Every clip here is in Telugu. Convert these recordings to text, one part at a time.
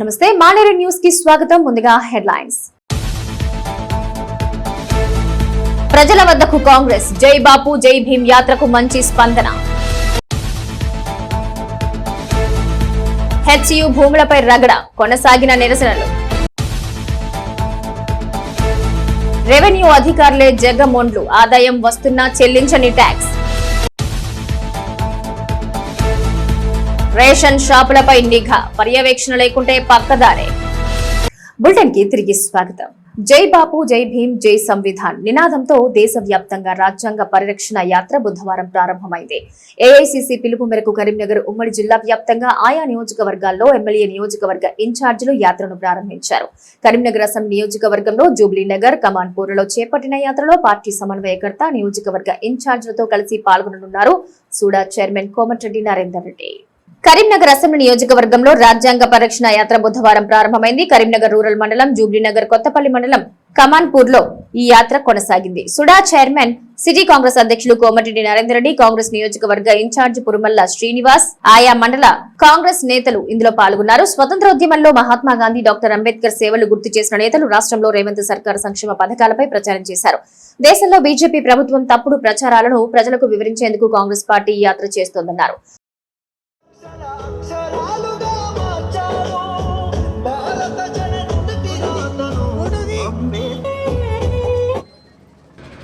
నమస్తే మానేరు న్యూస్ కి స్వాగతం. ముందుగా హెడ్లైన్స్. ప్రజల వద్దకు కాంగ్రెస్ జై బాపు జై భీమ్ యాత్రకు మంచి స్పందన. హెచ్యు భూములపై రగడ కొనసాగిన నిరసనలు. రెవెన్యూ అధికారులే జగ్గమొండ్లు ఆదాయం వస్తున్నా చెల్లించని ట్యాక్స్. రేషన్ షాపులపై నిఘా పర్యవేక్షణ లేకుంటే పక్కదారే. బులెటిన్ కి తిరిగి స్వాగతం. జై బాపు జై భీమ్ జై సంవిధాన్ నినాదంతో దేశవ్యాప్తంగా రాజ్యాంగ పరిరక్షణ యాత్ర బుధవారం ప్రారంభమైంది. ఏఐసిసి పిలుపు మేరకు కరీంనగర్ ఉమ్మడి జిల్లా వ్యాప్తంగా ఆయా నియోజకవర్గాల్లో ఎమ్మెల్యే నియోజకవర్గ ఇన్ఛార్జీలు యాత్రను ప్రారంభించారు. కరీంనగర్ అసెంబ్లీ నియోజకవర్గంలో జూబ్లీనగర్, కమాన్పూర్లలో చేపట్టిన యాత్రలో పార్టీ సమన్వయకర్త, నియోజకవర్గ ఇన్ఛార్జీలతో కలిసి పాల్గొననున్నారు సూడా చైర్మన్ కోమటిరెడ్డి నరేందర్ రెడ్డి. కరీంనగర్ అసెంబ్లీ నియోజకవర్గంలో రాజ్యాంగ పరిరక్షణ యాత్ర బుధవారం ప్రారంభమైంది. కరీంనగర్ రూరల్ మండలం, జూబ్లీనగర్, కొత్తపల్లి మండలం, కమాన్పూర్ లో ఈ యాత్ర కొనసాగింది. సుడా చైర్మన్, సిటీ కాంగ్రెస్ అధ్యక్షులు కోమటిరెడ్డి నరేందర్ రెడ్డి, కాంగ్రెస్ నియోజకవర్గ ఇన్ఛార్జ్ పురుమల్ల శ్రీనివాస్, ఆయా మండల కాంగ్రెస్ నేతలు ఇందులో పాల్గొన్నారు. స్వతంత్రోద్యమంలో మహాత్మా గాంధీ, డాక్టర్ అంబేద్కర్ సేవలు గుర్తు చేసిన నేతలు రాష్ట్రంలో రేవంత్ సర్కార్ సంక్షేమ పథకాలపై ప్రచారం చేశారు. దేశంలో బీజేపీ ప్రభుత్వం తప్పుడు ప్రచారాలను ప్రజలకు వివరించేందుకు కాంగ్రెస్ పార్టీ ఈ యాత్ర చేస్తోందన్నారు.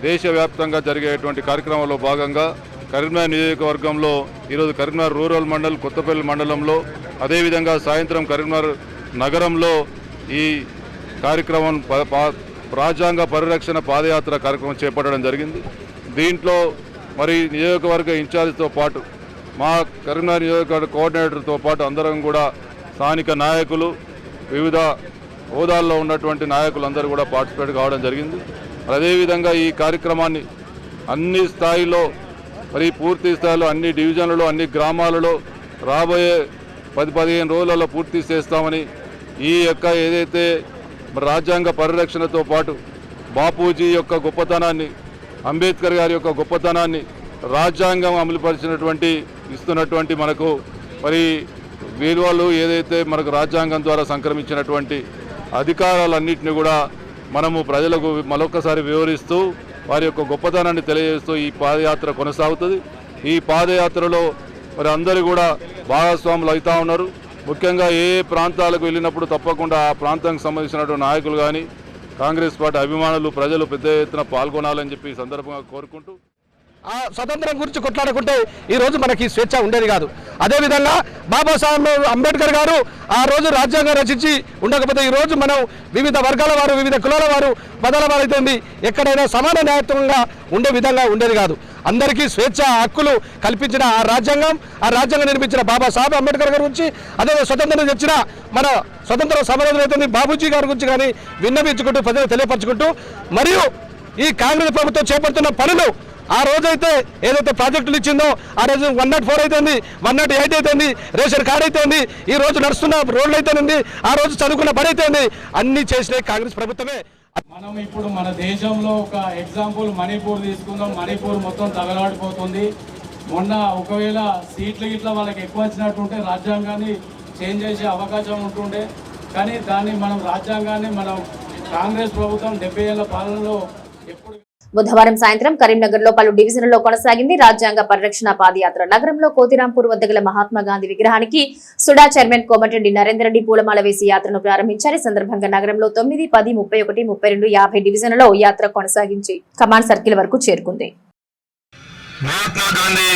దేశవ్యాప్తంగా జరిగేటువంటి కార్యక్రమంలో భాగంగా కరీంనగర్ నియోజకవర్గంలో ఈరోజు కరీంనగర్ రూరల్ మండల్, కొత్తపల్లి మండలంలో, అదేవిధంగా సాయంత్రం కరీంనగర్ నగరంలో ఈ కార్యక్రమం రాజ్యాంగ పరిరక్షణ పాదయాత్ర కార్యక్రమం చేపట్టడం జరిగింది. దీంట్లో మరి నియోజకవర్గ ఇన్ఛార్జితో పాటు మా కరీంనగర్ నియోజకవర్గ కోఆర్డినేటర్తో పాటు అందరం కూడా స్థానిక నాయకులు, వివిధ హోదాల్లో ఉన్నటువంటి నాయకులందరూ కూడా పార్టిసిపేట్ కావడం జరిగింది. అదేవిధంగా ఈ కార్యక్రమాన్ని అన్ని స్థాయిలో మరి పూర్తి స్థాయిలో అన్ని డివిజన్లలో, అన్ని గ్రామాలలో రాబోయే 10-15 రోజులలో పూర్తి చేస్తామని, ఈ యొక్క ఏదైతే రాజ్యాంగ పరిరక్షణతో పాటు బాపూజీ యొక్క గొప్పతనాన్ని, అంబేద్కర్ గారి యొక్క గొప్పతనాన్ని, రాజ్యాంగం అమలుపరిచినటువంటి ఇస్తున్నటువంటి మనకు మరి విలువలు ఏదైతే మనకు రాజ్యాంగం ద్వారా సంక్రమించినటువంటి అధికారాలన్నింటినీ కూడా మనము ప్రజలకు మరొకసారి వివరిస్తూ వారి యొక్క గొప్పతనాన్ని తెలియజేస్తూ ఈ పాదయాత్ర కొనసాగుతుంది. ఈ పాదయాత్రలో మరి అందరూ కూడా భాగస్వాములు అవుతూ ఉన్నారు. ముఖ్యంగా ఏ ప్రాంతాలకు వెళ్ళినప్పుడు తప్పకుండా ఆ ప్రాంతానికి సంబంధించినటువంటి నాయకులు కానీ, కాంగ్రెస్ పార్టీ అభిమానులు, ప్రజలు పెద్ద ఎత్తున పాల్గొనాలని చెప్పి ఈ సందర్భంగా కోరుకుంటూ, ఆ స్వతంత్రం గురించి కొట్లాడుకుంటే ఈరోజు మనకి స్వేచ్ఛ ఉండేది కాదు. అదేవిధంగా బాబాసాహెబ్ అంబేద్కర్ గారు ఆ రోజు రాజ్యాంగం రచించి ఉండకపోతే ఈరోజు మనం వివిధ వర్గాల వారు, వివిధ కులాల వారు, పదాల వారు అయితే ఎక్కడైనా సమాన న్యాయత్వంగా ఉండే విధంగా ఉండేది కాదు. అందరికీ స్వేచ్ఛ హక్కులు కల్పించిన ఆ రాజ్యాంగం నిర్మించిన బాబాసాహెబ్ అంబేద్కర్ గారి గురించి, అదే స్వతంత్రం తెచ్చిన మన స్వతంత్ర సమరయోధులైతే బాబూజీ గారి గురించి కానీ విన్నవించుకుంటూ, ప్రజలు తెలియపరచుకుంటూ, మరియు ఈ కాంగ్రెస్ ప్రభుత్వం చేపడుతున్న పనులు ఆ రోజైతే ఏదైతే ప్రాజెక్టులు ఇచ్చిందో ఆ రోజు 104 అయితేంది, 108 అయితేంది, రేషన్ కార్డు అయితేంది, ఈ రోజు నడుస్తున్న రోడ్లు అయితేనండి, ఆ రోజు చదువుకున్న బడి అయితేంది, అన్ని చేసిన కాంగ్రెస్ ప్రభుత్వమే. మనం ఇప్పుడు మన దేశంలో ఒక ఎగ్జాంపుల్ మణిపూర్ తీసుకుందాం. మణిపూర్ మొత్తం తగలాడిపోతుంది. మొన్న ఒకవేళ సీట్లు గిట్ల వాళ్ళకి ఎక్కువ వచ్చినట్టుంటే రాజ్యాంగాన్ని చేంజ్ చేసే అవకాశం ఉంటుండే. కానీ దాన్ని మనం రాజ్యాంగాన్ని మనం కాంగ్రెస్ ప్రభుత్వం 70 ఏళ్ల పాలనలో ఎప్పుడు. బుధవారం సాయంత్రం కరీంనగర్ లో పలు డివిజన్లలో కొనసాగింది రాజ్యాంగ పరిరక్షణ పాదయాత్ర. నగరంలో కోతిరాంపూర్ వద్ద గల మహాత్మా గాంధీ విగ్రహానికి సుడా చైర్మన్ కోమటిరెడ్డి నరేందర్ రెడ్డి పూలమాల వేసి యాత్రను ప్రారంభించారు. ఈ సందర్భంగా నగరంలో 9, 10, 31, 32, 50 డివిజన్లలో యాత్ర కొనసాగించి కమాండ్ సర్కిల్ వరకు చేరుకుంది. మహాత్మా గాంధీ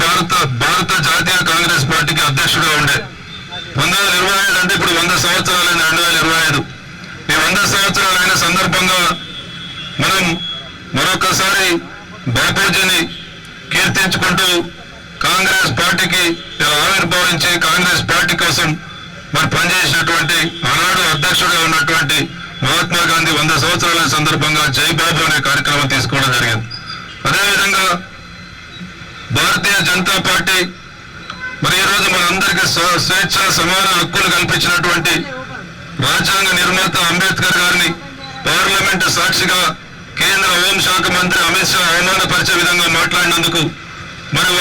భారత జాతీయ కాంగ్రెస్ పార్టీకి అధ్యక్షుడిగా ఉండే 1925 అంటే ఇప్పుడు 100 సంవత్సరాలైన 2025. ఈ 100 సంవత్సరాలైన సందర్భంగా మనం మరొకసారి బాపూజీని కీర్తించుకుంటూ కాంగ్రెస్ పార్టీకి ఆవిర్భావించి కాంగ్రెస్ పార్టీ కోసం మరి పనిచేసినటువంటి ఆనాడు అధ్యక్షుడిగా ఉన్నటువంటి మహాత్మా గాంధీ 100 సంవత్సరాల సందర్భంగా జై బాబు అనే కార్యక్రమం తీసుకోవడం జరిగింది. అదేవిధంగా భారతీయ జనతా పార్టీ మరి ఈరోజు మనందరికీ స్వేచ్ఛ, సమాన హక్కులు కల్పించినటువంటి రాజ్యాంగ నిర్మాత అంబేద్కర్ గారిని పార్లమెంటు సాక్షిగా కేంద్ర హోంశాఖ మంత్రి అమిత్ షా అవమానపరిచే విధంగా మాట్లాడినందుకు మరి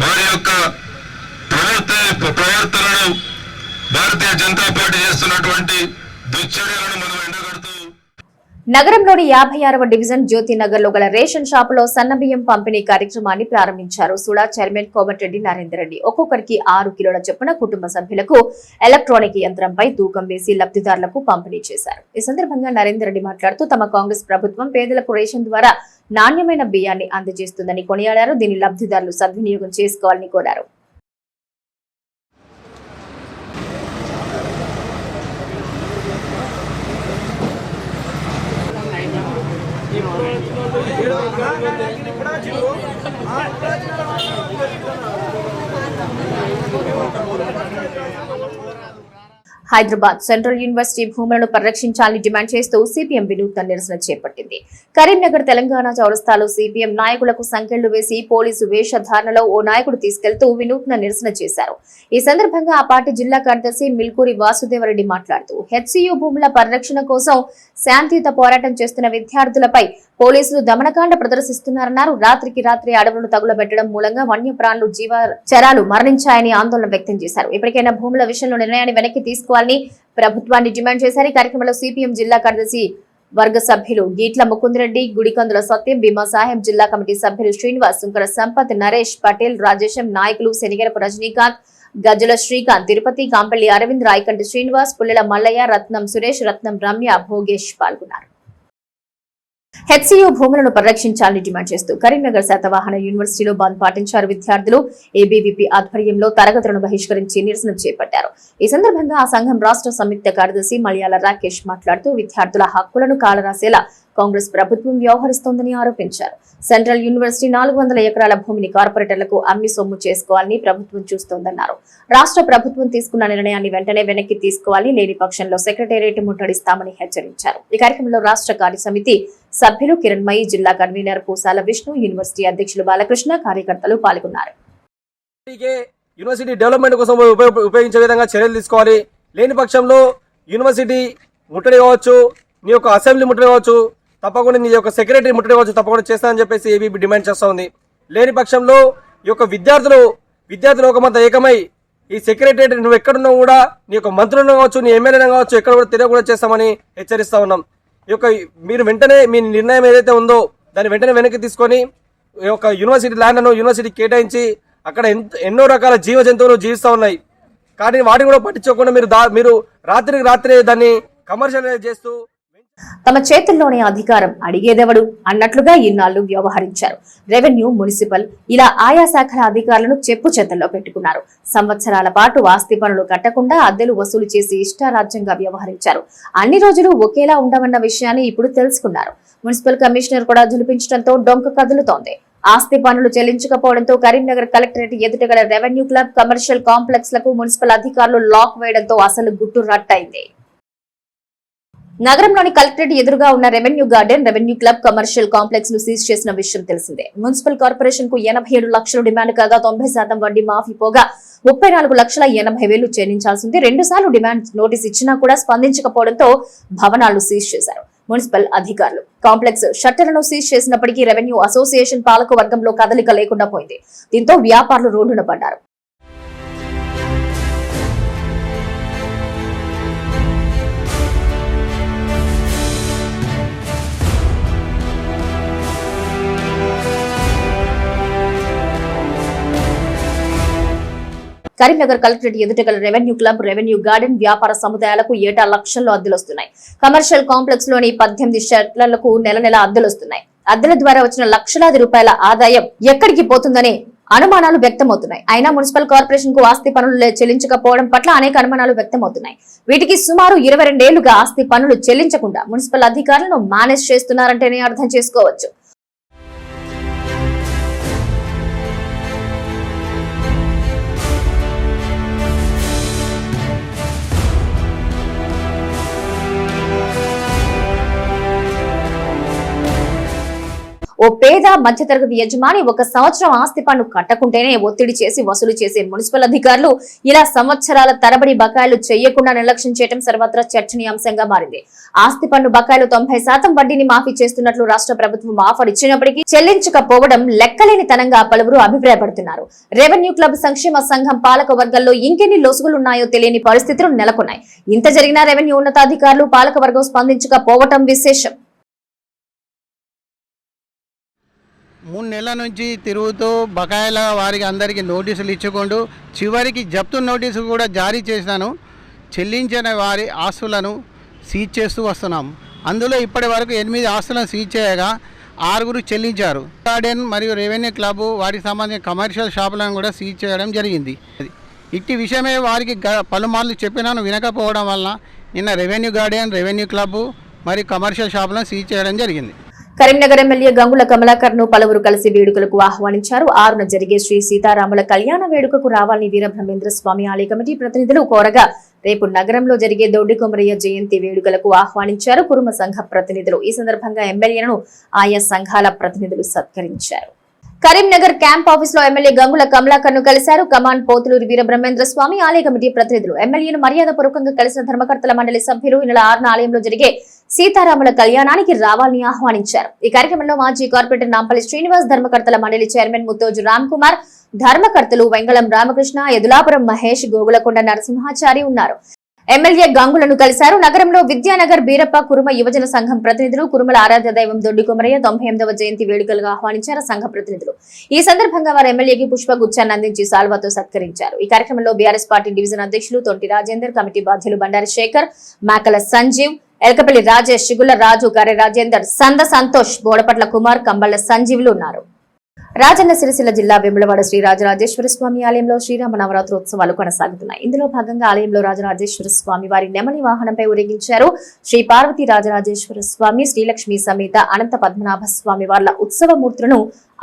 వారి యొక్క ప్రవర్తనను భారతీయ జనతా పార్టీ చేస్తున్నటువంటి దుశ్చర్యలను మనం ఎండగడుతూ నగరంలోని 56వ డివిజన్ జ్యోతినగర్ లో గల రేషన్ షాపులో సన్నబియ్యం పంపిణీ కార్యక్రమాన్ని ప్రారంభించారు. సుడా చైర్మన్ కోమటిరెడ్డి నరేందర్ రెడ్డి ఒక్కొక్కరికి 6 కిలోల చొప్పున కుటుంబ సభ్యులకు ఎలక్ట్రానిక్ యంత్రంపై తూకం వేసి లబ్ధిదారులకు పంపిణీ చేశారు. ఈ సందర్భంగా నరేందర్ రెడ్డి మాట్లాడుతూ తమ కాంగ్రెస్ ప్రభుత్వం పేదలకు రేషన్ ద్వారా నాణ్యమైన బియ్యాన్ని అందజేస్తుందని కొనియాడారు. దీన్ని లబ్ధిదారులు సద్వినియోగం చేసుకోవాలని కోరారు. హైదరాబాద్ సెంట్రల్ యూనివర్సిటీ భూములను పరిరక్షించాలని డిమాండ్ చేస్తూ సిపిఎం వినూత్న నిరసన చేపట్టింది. కరీంనగర్ తెలంగాణ చౌరస్తాలో సిపిఎం నాయకులకు సంకెళ్లు వేసి పోలీసు వేషధారణలో ఓ నాయకుడు తీసుకెళ్తూ వినూత్న నిరసన చేశారు. ఈ సందర్భంగా ఆ పార్టీ జిల్లా కార్యదర్శి మిల్కూరి వాసుదేవరెడ్డి మాట్లాడుతూ హెచ్సియు భూముల పరిరక్షణ కోసం శాంతియుత పోరాటం చేస్తున్న విద్యార్థులపై పోలీసులు దమనకాండ ప్రదర్శిస్తున్నారన్నారు. రాత్రికి రాత్రి అడవులను తగులబెట్టడం మూలంగా వన్యప్రాణులు జీవచరాలు మరణించాయని ఆందోళన వ్యక్తం చేశారు. ఇప్పటికైనా భూముల విషయంలో నిర్ణయాన్ని వెనక్కి తీసుకోవాలని ప్రభుత్వాన్ని డిమాండ్ చేశారు. ఈ కార్యక్రమంలో సిపిఎం జిల్లా కార్యదర్శి వర్గ సభ్యులు గీట్ల ముకుందరెడ్డి, గుడికందుల సత్యం, భీమా సాహెబ్, జిల్లా కమిటీ సభ్యులు శ్రీనివాస్, సుంకర సంపత్, నరేష్, పటేల్, రాజేశం, నాయకులు శనిగరపు రజనీకాంత్, గజ్జల శ్రీకాంత్, తిరుపతి, కాంపల్లి అరవింద్, రాయకంటి శ్రీనివాస్, పుల్లెల మల్లయ్య, రత్నం సురేష్, రత్నం రమ్య, భోగేష్ పాల్గొన్నారు. హెచ్సియు భూములను పరిరక్షించాలని డిమాండ్ చేస్తూ కరీంనగర్ శాతవాహన యూనివర్సిటీలో బంద్ పాటించారు విద్యార్థులు. ఏబీవీపీ ఆధ్వర్యంలో తరగతులను బహిష్కరించి నిరసన చేపట్టారు. ఈ సందర్భంగా ఆ సంఘం రాష్ట్ర సంయుక్త కార్యదర్శి మలయాళ రాకేష్ మాట్లాడుతూ విద్యార్థుల హక్కులను కాలరాసేలా కాంగ్రెస్ ప్రభుత్వం వ్యవహరిస్తోందని ఆరోపించారు. సెంట్రల్ యూనివర్సిటీ 400 ఎకరాల భూమిని కార్పొరేటర్లకు అమ్మి సొమ్ము చేసుకోవాలని ప్రభుత్వం చూస్తోందన్నారు. రాష్ట్ర ప్రభుత్వం తీసుకున్న నిర్ణయాన్ని వెంటనే వెనక్కి తీసుకోవాలని, లేని పక్షంలో సెక్రటేరియట్ ముట్టడిస్తామని హెచ్చరించారు. ఈ కార్యక్రమంలో రాష్ట్ర కార్యసమితి సభ్యులు కిరణ్మయి, జిల్లా కన్వీనర్ పూసాల విష్ణు, యూనివర్సిటీ అధ్యక్షులు బాలకృష్ణ, కార్యకర్తలు పాల్గొన్నారు. యూనివర్సిటీ డెవలప్మెంట్ కోసం ఉపయోగించే విధంగా చర్యలు తీసుకోవాలి. లేని పక్షంలో యూనివర్సిటీ ముట్టడి కావచ్చు, నీ యొక్క అసెంబ్లీ ముట్టడి కావచ్చు, తప్పకుండా నీ యొక్క సెక్రటరీ ముట్టడి కావచ్చు, తప్పకుండా చేస్తానని చెప్పేసి ఏబీపీ డిమాండ్ చేస్తూ ఉంది. లేని పక్షంలో ఈ యొక్క విద్యార్థులు ఒక మత ఏకమై ఈ సెక్రటరీ నువ్వు ఎక్కడున్నావు కూడా నీ యొక్క మంత్రులను కావచ్చు, నీ ఎమ్మెల్యేలను కావచ్చు, ఎక్కడ కూడా తెలియ కూడా చేస్తామని హెచ్చరిస్తా ఉన్నాం. ఈ యొక్క మీరు వెంటనే మీ నిర్ణయం ఏదైతే ఉందో దాన్ని వెంటనే వెనక్కి తీసుకొని ఈ యొక్క యూనివర్సిటీ ల్యాండ్ను యూనివర్సిటీకి కేటాయించి అక్కడ ఎన్నో రకాల జీవ జంతువులు జీవిస్తూ ఉన్నాయి. కానీ వాటిని కూడా పట్టించుకోకుండా మీరు రాత్రికి రాత్రే దాన్ని కమర్షియలైజ్ చేస్తూ తమ చేతుల్లోనే అధికారం అడిగేదెవడు అన్నట్లుగా ఇన్నాళ్లు వ్యవహరించారు. రెవెన్యూ, మున్సిపల్ ఇలా ఆయా శాఖల అధికారులను చెప్పు చేతల్లో పెట్టుకున్నారు. సంవత్సరాల పాటు ఆస్తి పనులు కట్టకుండా అద్దెలు వసూలు చేసి ఇష్టారాజ్యంగా వ్యవహరించారు. అన్ని రోజులు ఒకేలా ఉండవన్న విషయాన్ని ఇప్పుడు తెలుసుకున్నారు. మున్సిపల్ కమిషనర్ కూడా జులిపించడంతో డొంక కదులుతోంది. ఆస్తి పనులు చెల్లించకపోవడంతో కరీంనగర్ కలెక్టరేట్ ఎదుట గల రెవెన్యూ క్లబ్, కమర్షియల్ కాంప్లెక్స్ లకు మున్సిపల్ అధికారులు లాక్ వేయడంతో అసలు గుట్టు రట్టయింది. నగరంలోని కలెక్టరేట్ ఎదురుగా ఉన్న revenue garden, revenue club, commercial complex ను సీజ్ చేసిన విషయం తెలిసిందే. మున్సిపల్ కార్పొరేషన్ కు 87 లక్షలు డిమాండ్ కాగా 90% వడ్డీ మాఫీ పోగా 34,80,000 చెల్లించాల్సింది. 2 సార్లు డిమాండ్ నోటీస్ ఇచ్చినా కూడా స్పందించకపోవడంతో భవనాలను సీజ్ చేశారు మున్సిపల్ అధికారులు. కాంప్లెక్స్ షట్టర్లను సీజ్ చేసినప్పటికీ రెవెన్యూ అసోసియేషన్ పాలక వర్గంలో కదలిక లేకుండా పోయింది. దీంతో వ్యాపారులు రోడ్డున పడ్డారు. కరీంనగర్ కలెక్టరేట్ ఎదుట గల రెవెన్యూ క్లబ్, రెవెన్యూ గార్డెన్ వ్యాపార సముదాయాలకు ఏటా లక్షల్లో అద్దెలొస్తున్నాయి. కమర్షియల్ కాంప్లెక్స్ లోని 18 షట్లర్లకు నెల అద్దెలొస్తున్నాయి. అద్దెల ద్వారా వచ్చిన లక్షలాది రూపాయల ఆదాయం ఎక్కడికి పోతుందనే అనుమానాలు వ్యక్తమవుతున్నాయి. అయినా మున్సిపల్ కార్పొరేషన్ కు ఆస్తి పన్నులు చెల్లించకపోవడం పట్ల అనేక అనుమానాలు వ్యక్తమవుతున్నాయి. వీటికి సుమారు 22 ఏళ్లుగా ఆస్తి పన్నులు చెల్లించకుండా మున్సిపల్ అధికారులను మేనేజ్ చేస్తున్నారంటేనే అర్థం చేసుకోవచ్చు. ఓ పేద మధ్యతరగతి యజమాని 1 సంవత్సరం ఆస్తి పన్ను కట్టకుంటేనే ఒత్తిడి చేసి వసూలు చేసే మున్సిపల్ అధికారులు ఇలా సంవత్సరాల తరబడి బకాయిలు చేయకుండా నిర్లక్ష్యం చేయడం సర్వత్రా చర్చనీయాంశంగా మారింది. ఆస్తి పన్ను బకాయిలు 90% వడ్డీని మాఫీ చేస్తున్నట్లు రాష్ట్ర ప్రభుత్వం ఆఫర్ ఇచ్చినప్పటికీ చెల్లించకపోవడం లెక్కలేనితనంగా పలువురు అభిప్రాయపడుతున్నారు. రెవెన్యూ క్లబ్ సంక్షేమ సంఘం పాలక వర్గంలో ఇంకెన్ని లొసుగులున్నాయో తెలియని పరిస్థితులు నెలకొన్నాయి. ఇంత జరిగినా రెవెన్యూ ఉన్నతాధికారులు పాలకవర్గం స్పందించకపోవడం విశేషం. 3 నెలల నుంచి తిరుగుతూ బకాయిల వారికి అందరికీ నోటీసులు ఇచ్చుకుంటూ చివరికి జప్తు నోటీసులు కూడా జారీ చేసినాను. చెల్లించిన వారి ఆస్తులను సీజ్ చేస్తూ వస్తున్నాం. అందులో ఇప్పటి వరకు 8 ఆస్తులను సీజ్ చేయగా 6 చెల్లించారు. గార్డెన్ మరియు రెవెన్యూ క్లబ్ వాటికి సంబంధించిన కమర్షియల్ షాపులను కూడా సీజ్ చేయడం జరిగింది. ఇట్టి విషయమే వారికి పలుమార్లు చెప్పినాను, వినకపోవడం వలన నిన్న రెవెన్యూ గార్డెన్, రెవెన్యూ క్లబ్ మరియు కమర్షియల్ షాపులను సీజ్ చేయడం జరిగింది. కరీంనగర్ ఎమ్మెల్యే గంగుల కమలాకర్ ను పలువురు కలిసి వేడుకలకు ఆహ్వానించారు. 6న జరిగే శ్రీ సీతారాముల కళ్యాణ వేడుకకు రావాలని వీరబ్రహ్మేంద్ర స్వామి ఆలయ కమిటీ ప్రతినిధులు కోరగా రేపు నగరంలో జరిగే దొడ్డి కొమరయ్య జయంతి వేడుకలకు ఆహ్వానించారు కురుమ సంఘ ప్రతినిధులు. ఈ సందర్భంగా ఎమ్మెల్యేలను ఆయా సంఘాల ప్రతినిధులు సత్కరించారు. కరీంనగర్ క్యాంప్ ఆఫీస్ లో ఎమ్మెల్యే గంగుల కమలాకర్ ను కలిశారు. కమాండ్ పోతులూరి వీరబ్రహ్మేంద్ర స్వామి ఆలయ కమిటీ ప్రతినిధులు ఎమ్మెల్యేను మర్యాదపూర్వకంగా కలిసిన ధర్మకర్తల మండలి సభ్యులు ఈ నెల 6న ఆలయంలో జరిగే సీతారాముల కళ్యాణానికి రావాలని ఆహ్వానించారు. ఈ కార్యక్రమంలో మాజీ కార్పొరేటర్ నాంపల్లి శ్రీనివాస్, ధర్మకర్తల మండలి చైర్మన్ ముత్తోజు రామ్ కుమార్, ధర్మకర్తలు వెంగళం రామకృష్ణ, యదులాపురం మహేష్, గోగులకొండ నరసింహాచారి ఉన్నారు. ఎమ్మెల్యే గంగులను కలిశారు. నగరంలో విద్యానగర్ బీరప్ప కురుమ యువజన సంఘం ప్రతినిధులు కురుమల ఆరాధ్య దైవం దొడ్డి కొమరయ్య 98వ జయంతి వేడుకలుగా ఆహ్వానించారు సంఘ ప్రతినిధులు. ఈ సందర్భంగా వారు ఎమ్మెల్యేకి పుష్పగుచ్చాన్ని అందించి సాల్వాతో సత్కరించారు. ఈ కార్యక్రమంలో బీఆర్ఎస్ పార్టీ డివిజన్ అధ్యక్షులు తొంటి రాజేందర్, కమిటీ బాధ్యులు బండారి శేఖర్, మేకల సంజీవ్, ఎలకపల్లి రాజేష్, చిగుళ్ల రాజు, కర్రె రాజేందర్, సంద సంతోష్, బోడపట్ల కుమార్, కంబళ్ల సంజీవులు ఉన్నారు. రాజన్న సిరిసిల్ల జిల్లా వేములవాడ శ్రీ రాజరాజేశ్వర స్వామి ఆలయంలో శ్రీరామ నవరాత్రోత్సవాలు కొనసాగుతున్నాయి. ఇందులో భాగంగా ఆలయంలో రాజరాజేశ్వర స్వామి వారి నెమలి వాహనంపై ఊరేగించారు. శ్రీ పార్వతీ రాజరాజేశ్వర స్వామి, శ్రీలక్ష్మి సమేత అనంత పద్మనాభ స్వామి వార్ల ఉత్సవమూర్తులను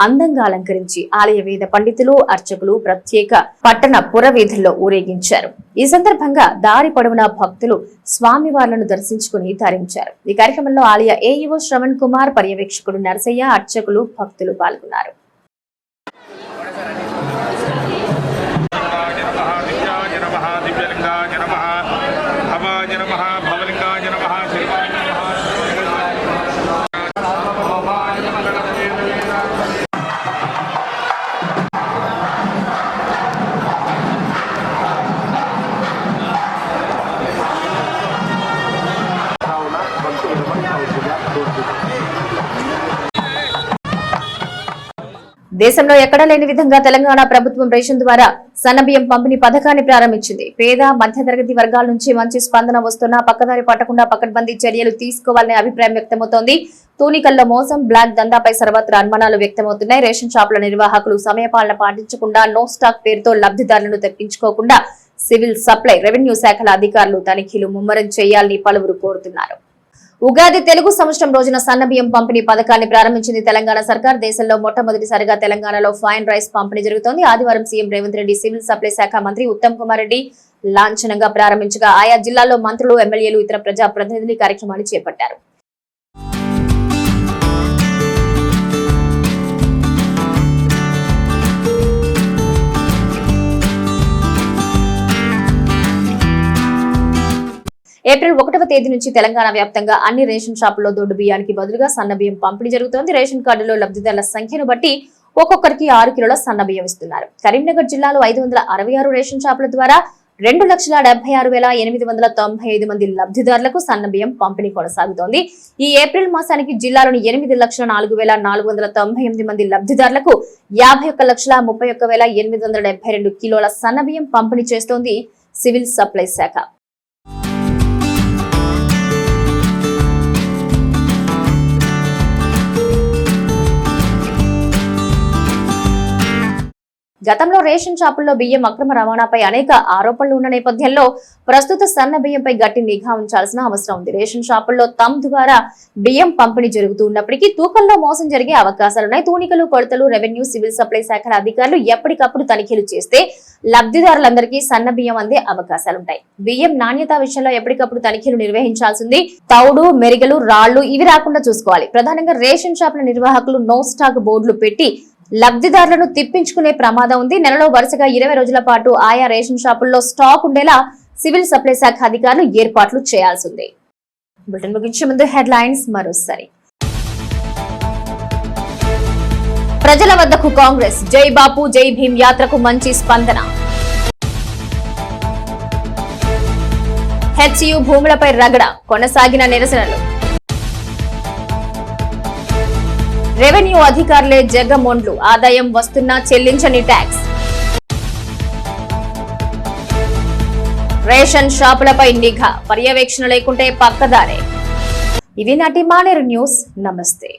అందంగా అలంకరించి ఆలయ వేద పండితులు, అర్చకులు ప్రత్యేక పట్టణ పురవీధుల్లో ఊరేగించారు. ఈ సందర్భంగా దారి పొడవునా భక్తులు స్వామివార్లను దర్శించుకుని తరించారు. ఈ కార్యక్రమంలో ఆలయ ఏఈఓ శ్రవణ్ కుమార్, పర్యవేక్షకుడు నరసయ్య, అర్చకులు, భక్తులు పాల్గొన్నారు. దేశంలో ఎక్కడా లేని విధంగా తెలంగాణ ప్రభుత్వం రేషన్ ద్వారా సన్నబియ్యం పంపిణీ పథకాన్ని ప్రారంభించింది. పేద మధ్యతరగతి వర్గాల నుంచి మంచి స్పందన వస్తున్నా పక్కదారి పట్టకుండా పకడ్బందీ చర్యలు తీసుకోవాలనే అభిప్రాయం వ్యక్తమవుతోంది. తూనికల్లో మోసం, బ్లాక్ దందాపై సర్వత్రా అనుమానాలు వ్యక్తమవుతున్నాయి. రేషన్ షాపుల నిర్వాహకులు సమయపాలన పాటించకుండా, నో స్టాక్ పేరుతో లబ్ధిదారులను తెప్పించుకోకుండా సివిల్ సప్లై, రెవెన్యూ శాఖల అధికారులు తనిఖీలు ముమ్మరం చేయాలని పలువురు కోరుతున్నారు. ఉగాది తెలుగు సంవత్సరం రోజున సన్నబియ్యం పంపిణీ పథకాన్ని ప్రారంభించింది తెలంగాణ సర్కార్. దేశంలో మొట్టమొదటిసారిగా తెలంగాణలో ఫైన్ రైస్ పంపిణీ జరుగుతోంది. ఆదివారం CM Revanth Reddy civil supply శాఖ మంత్రి ఉత్తమ్ కుమార్ రెడ్డి లాంఛనంగా ప్రారంభించగా ఆయా జిల్లాల్లో మంత్రులు, ఎమ్మెల్యేలు, ఇతర ప్రజా ప్రతినిధులు ఈ కార్యక్రమాన్ని చేపట్టారు. ఏప్రిల్ 1వ తేదీ నుంచి తెలంగాణ వ్యాప్తంగా అన్ని రేషన్ షాపుల్లో దొడ్డు బియ్యానికి బదులుగా సన్న బియ్యం పంపిణీ జరుగుతోంది. రేషన్ కార్డులో లబ్ధిదారుల సంఖ్యను బట్టి ఒక్కొక్కరికి 6 కిలోల సన్న బియ్యం ఇస్తున్నారు. కరీంనగర్ జిల్లాలో 566 రేషన్ షాపుల ద్వారా 2,76,895 మంది లబ్ధిదారులకు సన్న బియ్యం పంపిణీ కొనసాగుతోంది. ఈ ఏప్రిల్ మాసానికి జిల్లాలోని 8,04,498 మంది లబ్ధిదారులకు 51,31,872 కిలోల సన్న బియ్యం పంపిణీ చేస్తోంది సివిల్ సప్లై శాఖ. గతంలో రేషన్ షాపుల్లో బియ్యం అక్రమ రవాణాపై అనేక ఆరోపణలు ఉన్న నేపథ్యంలో ప్రస్తుత సన్న బియ్యంపై గట్టి నిఘా ఉంచాల్సిన అవసరం ఉంది. రేషన్ షాపుల్లో తమ్ ద్వారా బియ్యం పంపిణీ జరుగుతూ ఉన్నప్పటికీ తూకంలో మోసం జరిగే అవకాశాలున్నాయి. తూనికలు, కొలతలు, రెవెన్యూ, సివిల్ సప్లై శాఖల అధికారులు ఎప్పటికప్పుడు తనిఖీలు చేస్తే లబ్ధిదారులందరికీ సన్న బియ్యం అందే అవకాశాలుంటాయి. బియ్యం నాణ్యత విషయంలో ఎప్పటికప్పుడు తనిఖీలు నిర్వహించాల్సింది. తౌడు, మెరిగలు, రాళ్లు ఇవి రాకుండా చూసుకోవాలి. ప్రధానంగా రేషన్ షాపుల నిర్వాహకులు నో స్టాక్ బోర్డులు పెట్టి లబ్ధిదారులను తిప్పించుకునే ప్రమాదం ఉంది. నెలలో వరుసగా 20 రోజుల పాటు ఆయా రేషన్ షాపుల్లో స్టాక్ ఉండేలా సివిల్ సప్లై శాఖ అధికారులు ఏర్పాట్లు చేయాల్సింది. బులెటిన్ ముగించే ముందు హెడ్లైన్స్ మరోసారి. ప్రజల వద్దకు కాంగ్రెస్ జై బాపు జై భీమ్ యాత్రకు మంచి స్పందన. హెచ్యు భూములపై రగడ, కొనసాగిన నిరసనలు. రెవెన్యూ అధికారులే జగమొండ్లు, ఆదాయం వస్తున్నా చెల్లించని ట్యాక్స్. రేషన్ షాపులపై నిఘా, పర్యవేక్షణ లేకుంటే పక్కదారే. ఇవి నాటి మానేరు న్యూస్. నమస్తే.